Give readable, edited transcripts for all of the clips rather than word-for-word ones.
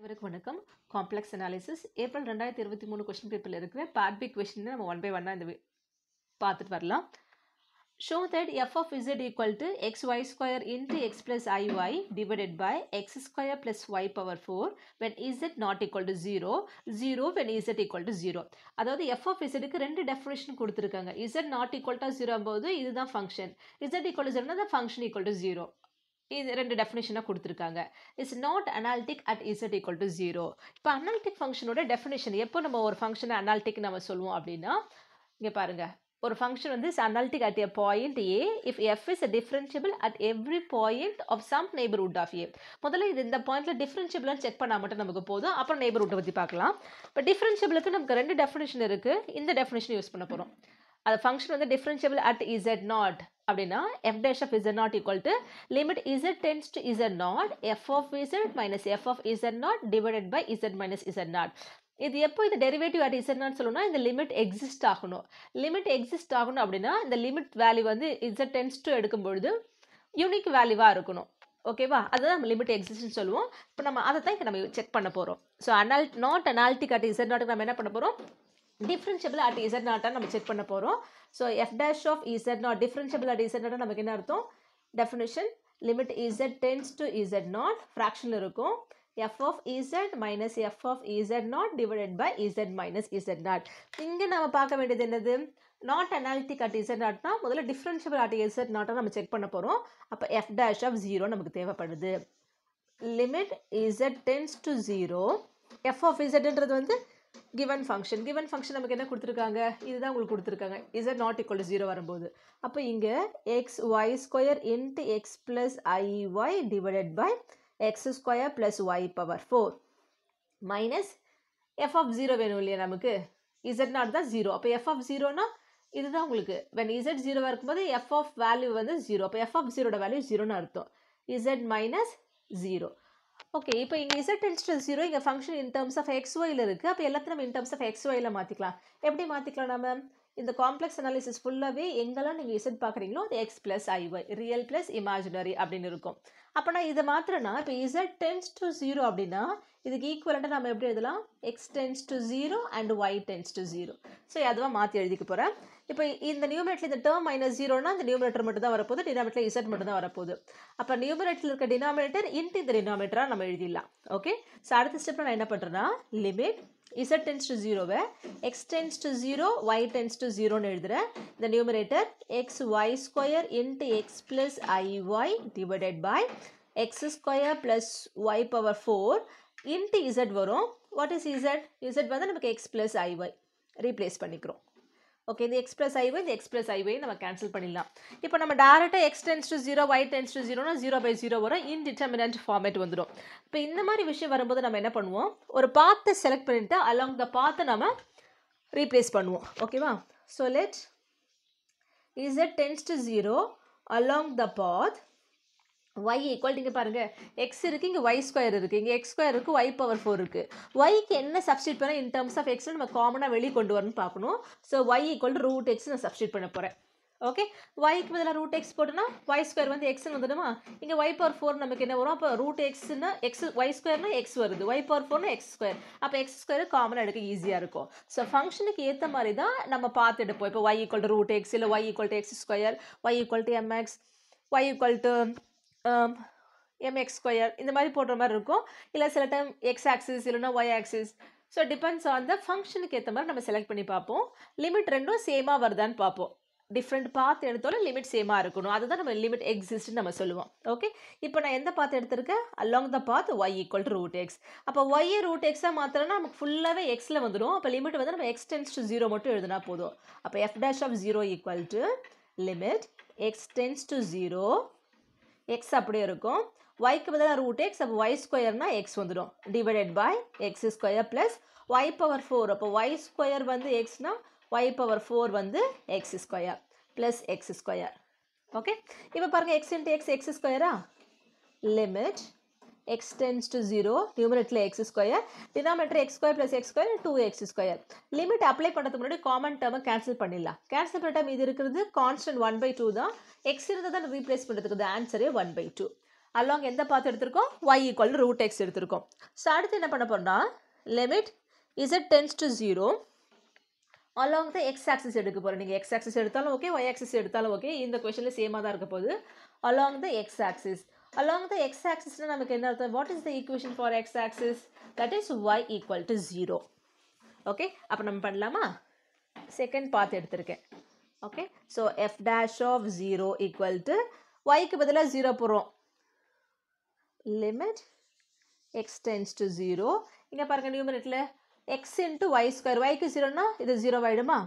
அனைவருக்கும் வணக்கம். Complex analysis April 2023 question பேப்பரில் இருக்கிற பார்ட் பி கொஸ்டின் நம்ம ஒன் பை ஒன்னாக இந்த பார்த்துட்டு வரலாம். Show that f of z equal to x y square into x plus i y divided by x square plus y power 4 when z not equal to 0 when z equal to 0. அதாவது F of இசட்டுக்கு ரெண்டு definition கொடுத்துருக்காங்க. Z not equal to 0 போது இதுதான் function, Z equal to 0 தான் function equal to 0. இது ரெண்டு டெஃபினேஷனாக கொடுத்துருக்காங்க. It's not analytic at Z equal to 0. இப்போ அனாலிட்டிக் ஃபங்க்ஷனோட டெஃபினேஷன் எப்போ நம்ம ஒரு ஃபங்க்ஷனை அனாலிட்டிக் நம்ம சொல்லுவோம் அப்படின்னா, இங்கே பாருங்க, ஒரு ஃபங்க்ஷன் வந்து analytic at a point A if F is differentiable at every point of some neighbourhood of A. முதல்ல இது இந்த பாயிண்ட்ல டிஃபரன்ஷியபிள்னு செக் பண்ணால் மட்டும் நமக்கு போதும், அப்புறம் நெய்பர்ஹுட்டை பற்றி பார்க்கலாம். இப்போ டிஃபரன்ஷியபிளுக்கு நமக்கு ரெண்டு டெஃபினேஷன் இருக்குது. இந்த டெஃபினேஷன் யூஸ் பண்ண போகிறோம். அது ஃபங்க்ஷன் வந்து டிஃபரன்ஷியபிள் அட் இசட் நாட் அப்படின்னா f dash of z naught equal to limit z tends to z naught f of z minus f of z naught divided by z minus z naught. இது எப்போ இது derivative at z naught சொல்லணும்னா இந்த limit exist ஆகணும். Limit exist ஆகணும் அப்படின்னா இந்த limit value வந்து z tends to எடுக்கும் பொழுது யூனிக் வேல்யூவாக இருக்கணும். ஓகேவா? அதுதான் நம்ம லிமிட் எக்ஸிஸ்ட்னு சொல்லுவோம். இப்போ நம்ம அதை தான் இங்கே நம்ம செக் பண்ண போகிறோம். So not analytic at z naught நம்ம என்ன பண்ண போகிறோம், differentiable at z naught நம்ம செக் பண்ண போறோம். So f dash of z naught differentiable at z naught நமக்கு என்ன அர்த்தம், definition limit z tends to z naught fraction இருக்கும், f of z minus f of z naught divided by z minus z naught. இங்க நாம பார்க்க வேண்டியது என்னது, not analytic at z naught னா முதல்ல differentiable at z naught நம்ம check பண்ண போறோம். அப்ப f dash of 0 நமக்கு தேவைப்படுது. limit z tends to 0 f of zன்றது வந்து given function நமக்கு என்ன கொடுத்துருக்காங்க, இதுதான் உங்களுக்கு கொடுத்துருக்காங்க, z not equal to 0 வரும்போது. அப்போ இங்கே x y square into x plus i y divided by x square plus y power 4 minus f of 0 வேணும் இல்லையா நமக்கு, z நாட் தான் 0. அப்போ எஃப் ஆஃப் 0னா இதுதான் உங்களுக்கு when z 0 இருக்கும்போது எஃப் ஆஃப் வேல்யூ வந்து 0. அப்போ எஃப் ஆஃப் 0 வேல்யூ 0ன்னு அர்த்தம், z மைனஸ் 0. ஓகே, இப்போ இங்கே z tends to 0 இங்கே ஃபங்க்ஷன் இன் டர்ம்ஸ் ஆஃப் xyல இருக்குது. அப்போ எல்லாத்தையும் நம்ம இன் டர்ம்ஸ் ஆஃப் xyல மாற்றிக்கலாம். எப்படி மாற்றிக்கலாம், நம்ம இந்த காம்ப்ளெக்ஸ் அனாலிசிஸ் ஃபுல்லாகவே எங்கெல்லாம் நீங்கள் z பார்க்குறீங்களோ அது x plus ஐஒய் real plus imaginary அப்படின்னு இருக்கும். அப்போ நான் இதை மாத்திரனா இப்போ z tends to 0 அப்படின்னா இதுக்கு ஈக்குவலண்ட்டாக நம்ம எப்படி எழுதலாம், x tends to 0 and y tends to 0. So அதுவாக மாற்றி எழுதிக்க போகிறேன். இப்போ இந்த நியூமரேட்டர் இந்த டேர்ம் மைனஸ் 0னா இந்த நியூமரேட்டர் மட்டும் தான் வரப்போகுது, டினாமினேட்டர் z மட்டும் தான் வரப்போகுது. அப்போ நியூமரேட்டரில் இருக்க டினாமினேட்டர் இன்ட்டு இந்த டினாமினேட்டராக நம்ம எழுதிடலாம். ஓகே, ஸோ அடுத்த ஸ்டெப்பில் நான் என்ன பண்ணுறேன்னா லிமிட் z tends to 0வை x tends to 0 y tends to 0ன்னு எழுதுகிறேன். இந்த numerator x y square into x plus i y divided by x square plus y power 4 into z வரும். வாட் இஸ் z வந்து நமக்கு எக்ஸ் ப்ளஸ் ஐஒய் ரீப்ளேஸ் பண்ணிக்கிறோம். Okay, இந்த x plus i y இந்த x plus ஐஒய் நம்ம கேன்சல் பண்ணிடலாம். இப்போ நம்ம டேரெக்டாக X tends to 0 Y tends to 0னா 0/0 வரும், இன்டிட்டர்மினன்ட் ஃபார்மேட் வந்துடும். இப்போ இந்த மாதிரி விஷயம் வரும்போது நம்ம என்ன பண்ணுவோம், ஒரு பாத்தை செலக்ட் பண்ணிவிட்டு அலாங் த பாத்தை நம்ம ரீப்ளேஸ் பண்ணுவோம். ஓகேவா? So let z tends to 0 along the path y equal, இங்கே பாருங்கள் x இருக்குது, இங்கே y ஸ்கொயர் இருக்குது, இங்கே x ஸ்கொயர் இருக்குது, y பவர் 4 இருக்குது. yக்கு என்ன சப்ஸ்டியூட் பண்ணால் இன் டர்ம்ஸ் ஆஃப் எக்ஸில் நம்ம காமனாக வெளியே கொண்டு வரணும்னு பார்க்கணும். So y equal to root x நான் சப்ஸ்டியூட் பண்ண போகிறேன். ஓகே, yக்கு பதிலாக ரூட் எக்ஸ் போட்டோன்னா y ஸ்கொயர் வந்து எக்ஸ்ன்னு வந்துடுமா, இங்கே y பவர் 4 நமக்கு என்ன வரும், அப்போ ரூட் எக்ஸ்னா எக்ஸ் y ஸ்கொயர்னா எக்ஸ் வருது, y பவர் 4னா எக்ஸ் ஸ்கொயர், அப்போ எக்ஸ் ஸ்கொயர் காமனாக எடுக்க ஈஸியாக இருக்கும். ஸோ ஃபங்க்ஷனுக்கு ஏற்ற மாதிரி தான் நம்ம பார்த்து எடுப்போம். இப்போ y equal to root x, இல்லை y equal to x square, y equal to mx, y equal to mx square, இந்த மாதிரி போடுற மாதிரி இருக்கும். இல்லை சில டைம் எக்ஸ் ஆக்சிஸ் இல்லைன்னா y axis. So depends on the ஃபங்க்ஷனுக்கு ஏற்ற மாதிரி நம்ம செலக்ட் பண்ணி பார்ப்போம். லிமிட் ரெண்டும் சேமாக வருதான்னு பார்ப்போம். டிஃப்ரெண்ட் பாத் எடுத்தாலும் லிமிட் சேமாக இருக்கணும், அதுதான் நம்ம லிமிட் எக்ஸிஸ்ட்னு நம்ம சொல்லுவோம். ஓகே, இப்போ நான் எந்த பாத் எடுத்திருக்கேன், along the path y equal to root x. அப்போ ஒய்யை ரூட் எக்ஸாக மாத்திரம்னா நமக்கு ஃபுல்லாகவே எக்ஸில் வந்துடும். அப்போ லிமிட் வந்து நம்ம எக்ஸ் டென்ஸ் டு 0 மட்டும் எழுதினா போதும். அப்போ f dash of 0 equal to limit X tends to 0 x அப்படியே இருக்கும், yக்கு பதிலாக ரூட் எக்ஸ், அப்போ ஒய் ஸ்கொயர்னா எக்ஸ் வந்துடும், divided by x square plus y power 4. அப்போ ஒய் ஸ்கொயர் வந்து எக்ஸ்னா ஒய் பவர் 4 வந்து X square plus X square. Okay, இப்போ பாருங்கள் எக்ஸ் இன்ட்டு எக்ஸ் எக்ஸ் ஸ்கொயரா, லிமிட் எக்ஸ் டென்ஸ் டு 0 நியூமரேட்டரில் X square, denominator X square plus X square 2x square. Limit apply பண்ணுறதுக்கு முன்னாடி common டேர்மை cancel பண்ணிடலாம். கேன்சல் பண்ணிட்டா மீது இருக்கிறது கான்ஸ்டன்ட் 1/2 தான், எக்ஸ் இருந்தால் தான் ரீப்ளேஸ் பண்ணுறதுக்கு ஆன்சரே 1/2. அலாங் எந்த பாத் எடுத்திருக்கோம் y ஈக்குவல் ரூட் எக்ஸ் எடுத்திருக்கோம். ஸோ அடுத்து என்ன பண்ண போறோம்னா limit z tense to 0 along the x axis எடுக்க போறோம். நீங்கள் x axis எடுத்தாலும் ஓகே y axis எடுத்தாலும் ஓகே, இந்த கொஷனில் சேமாக தான் இருக்க போகுது. along the x axis நமக்கு என்ன அர்த்தம்? What is the equation for x axis? That is y equal to 0. Okay, அப்போ நம்ம பண்ணலாமா? செகண்ட் பாத் எடுத்திருக்கேன். Okay, so f dash of 0 equal to yக்கு பதிலாக 0 போடுறோம். Limit x tends to 0. இங்கே பாருங்க நியூமரேட்டரில் x into y square, yக்கு 0னா இது 0 ஆயிடுமா?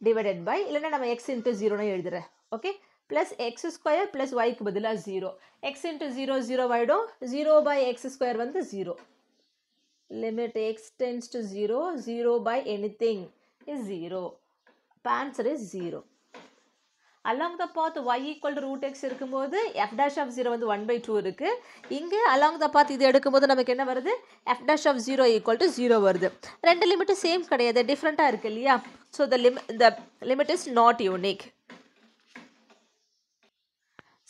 டிவைடட் பை, இல்லைன்னா நம்ம x into 0னு எழுதுறேன். Okay, plus X square plus ஒய்க்கு பதிலாக 0. x into 0 0 ஆயிடும். 0 by x square வந்து 0. Limit x tends to 0, 0 by anything is 0. Answer is 0. along the path y equal to root x இருக்கும்போது f dash of 0 வந்து 1 by 2 இருக்கு. இங்கே along the path இது எடுக்கும்போது நமக்கு என்ன வருது? f dash of 0 equal to 0 வருது. ரெண்டு லிமிட் சேம் கிடையாது, டிஃப்ரெண்ட்டாக இருக்கு இல்லையா? So the limit is not unique.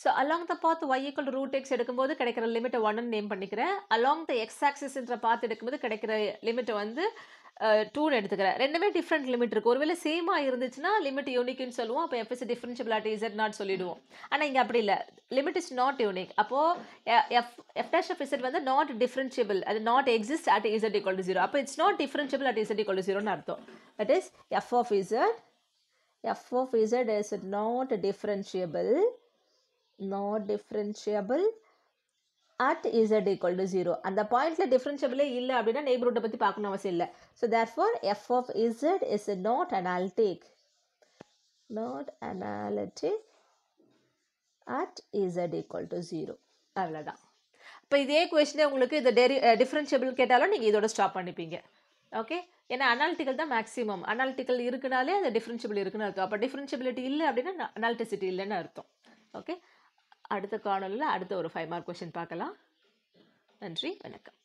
So along the path y equal to root x எடுக்கும்போது கிடைக்கிற லிமிட்டை 1 நேம் பண்ணிக்கிறேன். along the x axis என்ற பாத் எடுக்கும்போது கிடைக்கிற லிமிட்டை வந்து 2ன்னு எடுத்துக்கிறேன். ரெண்டுமே டிஃப்ரெண்ட் லிமிட் இருக்குது. ஒருவேளை சேமாக இருந்துச்சுன்னா லிமிட் யூனிக்னு சொல்லுவோம். அப்போ F is differentiable at Z naught சொல்லிடுவோம். ஆனால் இங்கே அப்படி இல்லை, லிமிட் இஸ் நாட் யூனிக். அப்போது எஃப் டேஷ் ஆஃப் இசட் வந்து நாட் டிஃபரன்ஷியபிள், அது not exist at Z equal to 0. அப்போ it's not differentiable at Z equal to 0ன்னு அர்த்தம். That is F of Z is not differentiable at z equal to 0. அந்த பாயிண்ட்ல டிஃபரன்ஷியபிளே இல்லை அப்படின்னா நெய்பர்ஹுட்டை பற்றி பார்க்கணும் அவசியம் இல்லை. So therefore f of z is not analytic at z equal to 0. அவ்வளோதான். இப்போ இதே கொஸ்டினே உங்களுக்கு இந்த டிஃபரன்ஷியபிள் கேட்டாலும் நீங்கள் இதோட ஸ்டாப் பண்ணிப்பீங்க. ஓகே, ஏன்னா அனாலிட்டிக்கல் தான் மேக்ஸிமம். அனாலிட்டிக்கல் இருக்குனாலே அது டிஃபரன்ஷியபிள் இருக்குன்னு அர்த்தம். அப்போ டிஃபரன்ஷியபிலிட்டி இல்லை அப்படின்னா அனாலிட்டிசிட்டி இல்லைன்னு அர்த்தம். ஓகே, அடுத்த காணொலியில் அடுத்த ஒரு 5 மார்க் கொஸ்டின் பார்க்கலாம். நன்றி, வணக்கம்.